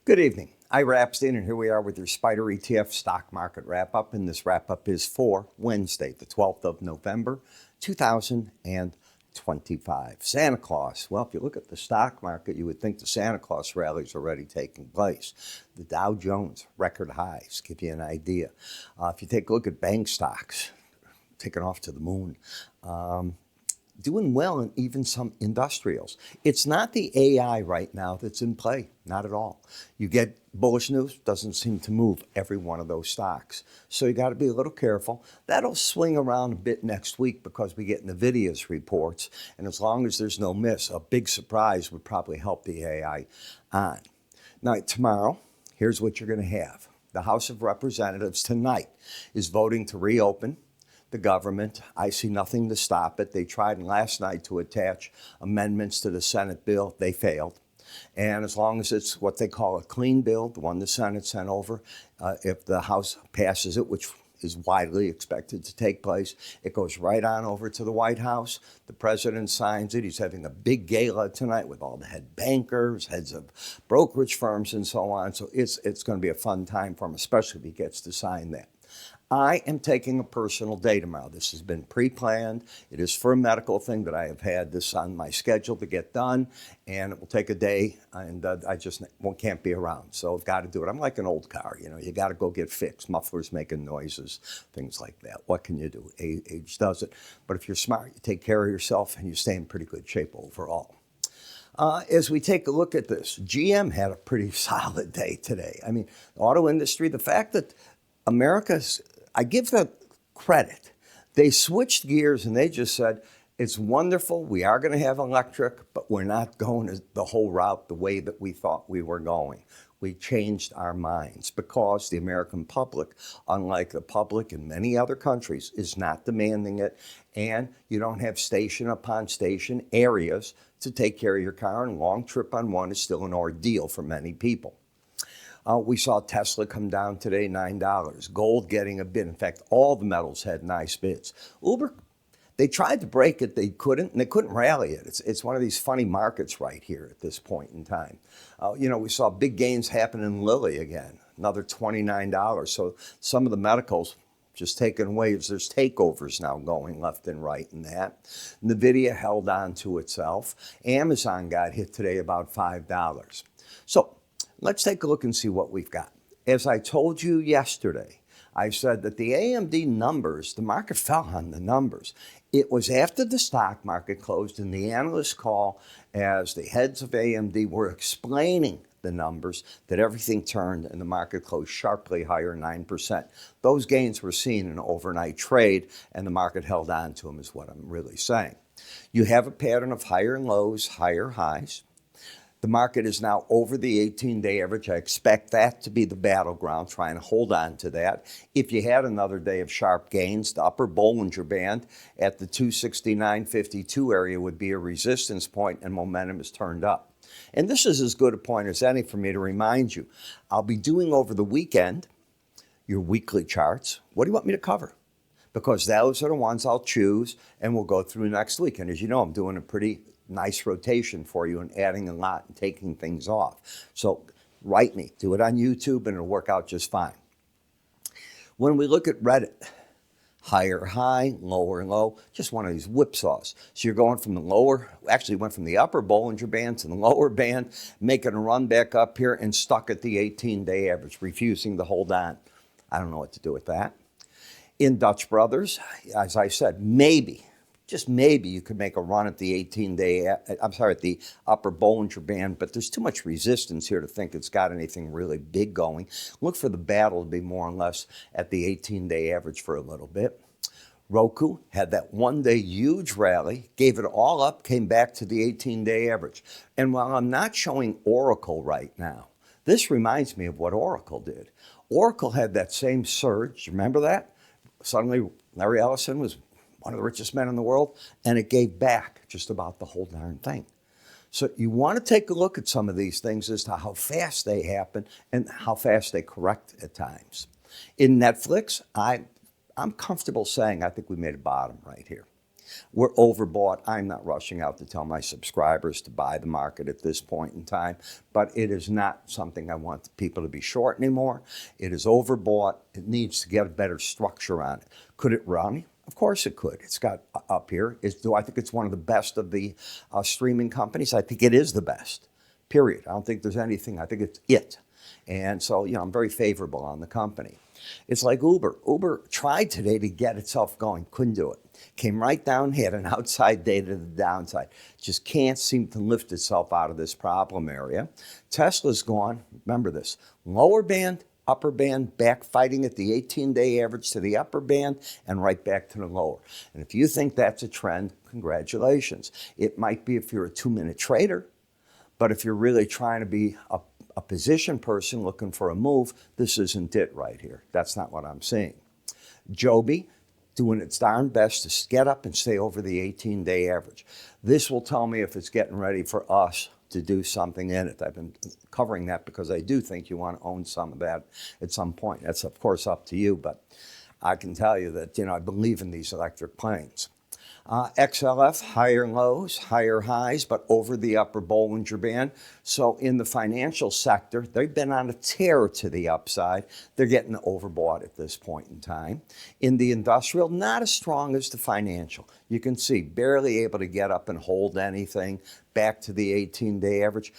Good evening. Ira Epstein, and here we are with your SPDR ETF stock market wrap-up, and this wrap-up is for Wednesday, the 12th of November, 2025. Santa Claus. Well, if you look at the stock market, you would think the Santa Claus rally is already taking place. The Dow Jones, record highs, give you an idea. If you take a look at bank stocks, taking off to the moon. Doing well in even some industrials. It's not the AI right now that's in play, not at all. You get bullish news, doesn't seem to move every one of those stocks. So you got to be a little careful. That'll swing around a bit next week because we get NVIDIA's reports. And as long as there's no miss, a big surprise would probably help the AI on. Now, tomorrow, here's what you're going to have. The House of Representatives tonight is voting to reopen the government. I see nothing to stop it. They tried last night to attach amendments to the Senate bill. They failed. And as long as it's what they call a clean bill, the one the Senate sent over, if the House passes it, which is widely expected to take place, it goes right on over to the White House. The president signs it. He's having a big gala tonight with all the head bankers, heads of brokerage firms, and so on. So it's going to be a fun time for him, especially if he gets to sign that. I am taking a personal day tomorrow. This has been pre-planned. It is for a medical thing that I have had this on my schedule to get done, and it will take a day, and I just can't be around. So I've got to do it. I'm like an old car, you got to go get fixed. Mufflers making noises, things like that. What can you do? Age does it. But if you're smart, you take care of yourself, and you stay in pretty good shape overall. As we take a look at this, GM had a pretty solid day today. I mean, the auto industry, the fact that America's, I give them credit. They switched gears and they just said, it's wonderful. We are going to have electric, but we're not going the whole route the way that we thought we were going. We changed our minds because the American public, unlike the public in many other countries, is not demanding it. And you don't have station upon station areas to take care of your car. And a long trip on one is still an ordeal for many people. We saw Tesla come down today, $9. Gold getting a bid. In fact, all the metals had nice bids. Uber, they tried to break it. They couldn't, and they couldn't rally it. It's one of these funny markets right here at this point in time. We saw big gains happen in Lilly again, another $29. So some of the medicals just taking waves. There's takeovers now going left and right in that. NVIDIA held on to itself. Amazon got hit today about $5. So let's take a look and see what we've got. As I told you yesterday, I said that the AMD numbers, the market fell on the numbers. It was after the stock market closed in the analyst call as the heads of AMD were explaining the numbers that everything turned and the market closed sharply higher, 9%. Those gains were seen in an overnight trade and the market held on to them is what I'm really saying. You have a pattern of higher lows, higher highs. The market is now over the 18-day average. I expect that to be the battleground, trying to hold on to that. If you had another day of sharp gains, the upper Bollinger Band at the 269.52 area would be a resistance point, and momentum is turned up. And this is as good a point as any for me to remind you. I'll be doing over the weekend your weekly charts. What do you want me to cover? Because those are the ones I'll choose, and we'll go through next week. And as you know, I'm doing a pretty nice rotation for you and adding a lot and taking things off. So write me, do it on YouTube, and it'll work out just fine. When we look at Reddit, higher high, lower low, just one of these whipsaws. So you're going from the lower, actually went from the upper Bollinger Band to the lower band, making a run back up here and stuck at the 18-day average, refusing to hold on. I don't know what to do with that. In Dutch Brothers, as I said, maybe, just maybe you could make a run at the 18-day, at the upper Bollinger Band, but there's too much resistance here to think it's got anything really big going. Look for the battle to be more or less at the 18-day average for a little bit. Roku had that one-day huge rally, gave it all up, came back to the 18-day average. And while I'm not showing Oracle right now, this reminds me of what Oracle did. Oracle had that same surge. Remember that? Suddenly, Larry Ellison was one of the richest men in the world, and it gave back just about the whole darn thing. So you want to take a look at some of these things as to how fast they happen and how fast they correct at times. In Netflix, I'm comfortable saying I think we made a bottom right here. We're overbought. I'm not rushing out to tell my subscribers to buy the market at this point in time, but it is not something I want people to be short anymore. It is overbought. It needs to get a better structure on it. Could it run? Of course it could. It's got up here. Do I think it's one of the best of the streaming companies? I think it is the best, period. I don't think there's anything. I think it's it. And so, I'm very favorable on the company. It's like Uber. Uber tried today to get itself going. Couldn't do it. Came right down, had an outside day to the downside. Just can't seem to lift itself out of this problem area. Tesla's gone. Remember this. Lower band, upper band, back fighting at the 18-day average to the upper band and right back to the lower. And if you think that's a trend, congratulations. It might be if you're a 2-minute trader, but if you're really trying to be a position person looking for a move, this isn't it right here. That's not what I'm seeing. Joby doing its darn best to get up and stay over the 18-day average. This will tell me if it's getting ready for us to do something in it. I've been covering that because I do think you want to own some of that at some point. That's, of course, up to you, but I can tell you that, I believe in these electric planes. XLF, higher lows, higher highs, but over the upper Bollinger Band. So in the financial sector, they've been on a tear to the upside. They're getting overbought at this point in time. In the industrial, not as strong as the financial. You can see barely able to get up and hold anything back to the 18-day average.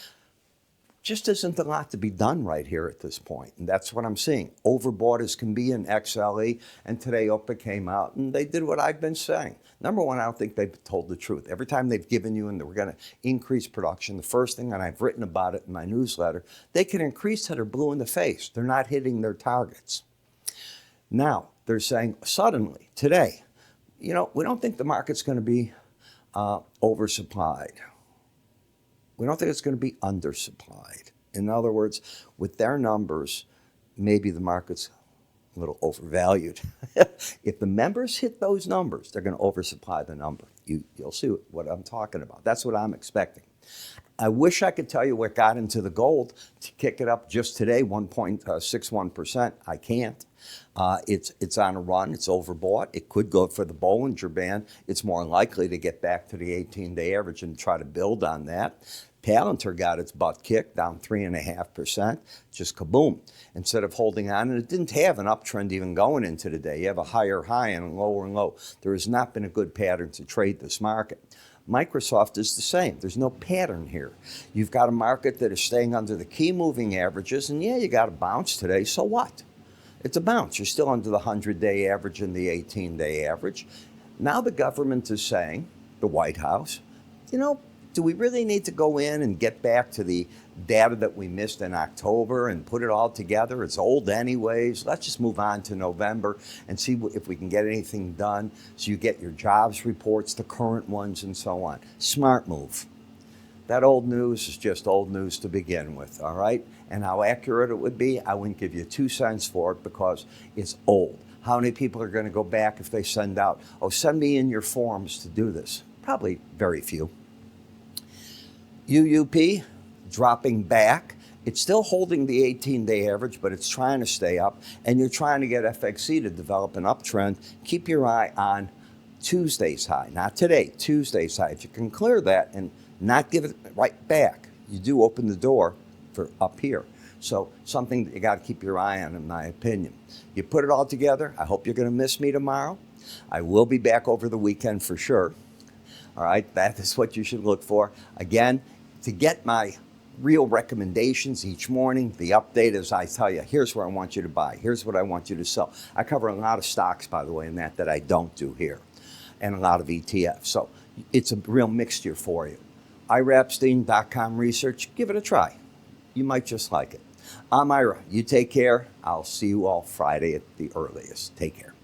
Just isn't a lot to be done right here at this point. And that's what I'm seeing. Overbought as can be in XLE. And today OPA came out and they did what I've been saying. Number one, I don't think they've told the truth. Every time they've given you and we're going to increase production, the first thing, and I've written about it in my newsletter, they can increase till they're blue in the face. They're not hitting their targets. Now, they're saying suddenly, today, we don't think the market's going to be oversupplied. We don't think it's going to be undersupplied. In other words, with their numbers, maybe the market's a little overvalued. If the members hit those numbers, they're going to oversupply the number. You'll see what I'm talking about. That's what I'm expecting. I wish I could tell you what got into the gold to kick it up just today, 1.61%. I can't. It's on a run. It's overbought. It could go for the Bollinger Band. It's more likely to get back to the 18-day average and try to build on that. Palantir got its butt kicked, down 3.5%, just kaboom. Instead of holding on, and it didn't have an uptrend even going into the day. You have a higher high and a lower low. There has not been a good pattern to trade this market. Microsoft is the same. There's no pattern here. You've got a market that is staying under the key moving averages, and yeah, you got a bounce today, so what? It's a bounce. You're still under the 100-day average and the 18-day average. Now the government is saying, the White House, do we really need to go in and get back to the data that we missed in October and put it all together? It's old anyways. Let's just move on to November and see if we can get anything done so you get your jobs reports, the current ones, and so on. Smart move. That old news is just old news to begin with, all right? And how accurate it would be, I wouldn't give you 2 cents for it because it's old. How many people are going to go back if they send out, send me in your forms to do this? Probably very few. UUP dropping back. It's still holding the 18-day average, but it's trying to stay up. And you're trying to get FXC to develop an uptrend. Keep your eye on Tuesday's high, not today, Tuesday's high. If you can clear that and not give it right back, you do open the door for up here. So something that you got to keep your eye on, in my opinion. You put it all together. I hope you're going to miss me tomorrow. I will be back over the weekend for sure. All right, that is what you should look for. Again, to get my real recommendations each morning, the update is I tell you, here's where I want you to buy. Here's what I want you to sell. I cover a lot of stocks, by the way, in that I don't do here, and a lot of ETFs. So it's a real mixture for you. IraEpstein.com research, give it a try. You might just like it. I'm Ira. You take care. I'll see you all Friday at the earliest. Take care.